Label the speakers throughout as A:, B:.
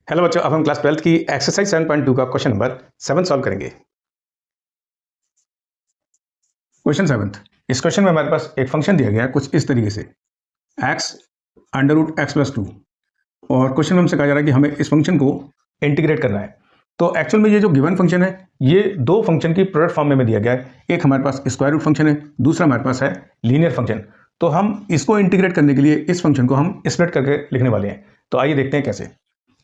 A: Hello बच्चों, अब हम क्लास 12th की एक्सरसाइज 7.2 का क्वेश्चन नंबर 7 सॉल्व करेंगे। क्वेश्चन 7, इस क्वेश्चन में हमारे पास एक फंक्शन दिया गया है कुछ इस तरीके से x √x+2 और क्वेश्चन में हमसे कहा जा रहा है कि हमें इस फंक्शन को इंटीग्रेट करना है। तो एक्चुअल में ये जो गिवन फंक्शन है ये दो फंक्शन की प्रोडक्ट फॉर्म में दिया गया है। एक हमारे पास स्क्वायर रूट फंक्शन है, दूसरा हमारे पास है लीनियर फंक्शन। तो हम इसको इंटीग्रेट करने के लिए इस फंक्शन को हम स्प्लिट करके लिखने वाले हैं। तो आइए देखते हैं कैसे।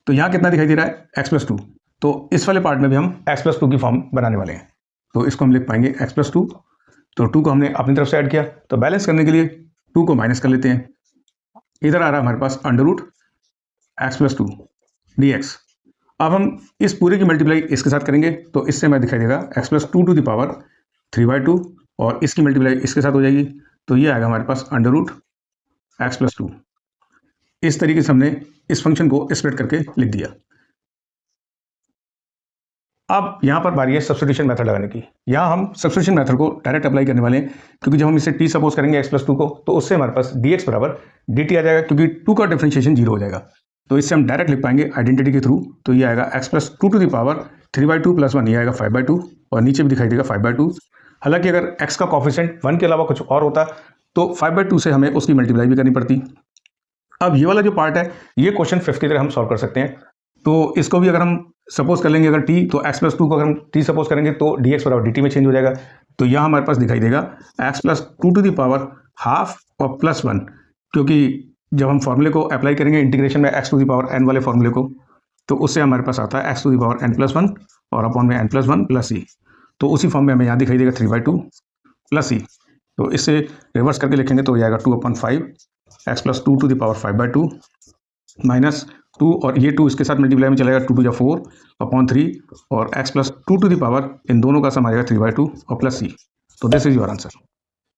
A: तो यहाँ कितना दिखाई दे रहा है x+2, तो इस वाले पार्ट में भी हम x+2 की फॉर्म बनाने वाले हैं। तो इसको हम लिख पाएंगे x+2, तो 2 को हमने अपनी तरफ से ऐड किया, तो बैलेंस करने के लिए 2 को माइनस कर लेते हैं। इधर आ रहा है हमारे पास √x+2 dx। अब हम इस पूरे की मल्टीप्लाई इसके साथ करेंगे, तो इससे हमें दिखाई देगा x+2 टू द पावर 3/2 और इसकी मल्टीप्लाई इसके साथ हो जाएगी, तो ये आएगा हमारे पास √x+2। इस तरीके से हमने इस फंक्शन को स्प्लिट करके लिख दिया। अब यहाँ पर बारी है सब्स्टिट्यूशन मेथड लगाने की। यहाँ हम सब्स्टिट्यूशन मेथड को डायरेक्ट अप्लाई करने वाले हैं, क्योंकि जब हम इसे t सपोज करेंगे x+2 को, तो उससे हमारे पास dx बराबर dt आ जाएगा, क्योंकि 2 का डिफरेंशिएशन 0 हो जाएगा। तो इससे हम डायरेक्ट लिख पाएंगे आइडेंटिटी के थ्रू। तो ये आएगा x+2 टू द पावर 3/2 + 1, ये आएगा 5/2 और नीचे भी दिखाई देगा 5/2। हालांकि अगर x का कॉफिशिएंट 1 के अलावा कुछ और होता तो 5/2 से हमें उसकी मल्टीप्लाई भी करनी पड़ती। अब ये वाला जो पार्ट है ये क्वेश्चन 5 की तरह हम सॉल्व कर सकते हैं। तो इसको भी अगर हम सपोज कर लेंगे, अगर t, तो x+2 को अगर हम t सपोज करेंगे तो dx बराबर dt में चेंज हो जाएगा। तो यहाँ हमारे पास दिखाई देगा x+2 to the power half और +1, क्योंकि जब हम फॉर्मूले को अप्लाई करेंगे इंटीग्रेशन में x to the power n वाले फॉर्मूले को, तो उससे हमारे पास आता है x to the power n+1 और अपॉन में n+1 + c। तो उसी फॉर्म में हमें यहाँ दिखाई देगा 3/2 + c। तो इससे रिवर्स करके लिखेंगे तो हो जाएगा 2/5 x+2 टू द पावर 5/2 -2 और ये 2 इसके साथ मल्टीप्लाई में चलेगा, 2 × 4 अपॉन 3 और x+2 to the power in दोनों का सम आएगा 3/2 और +c। तो दिस इज योर आंसर।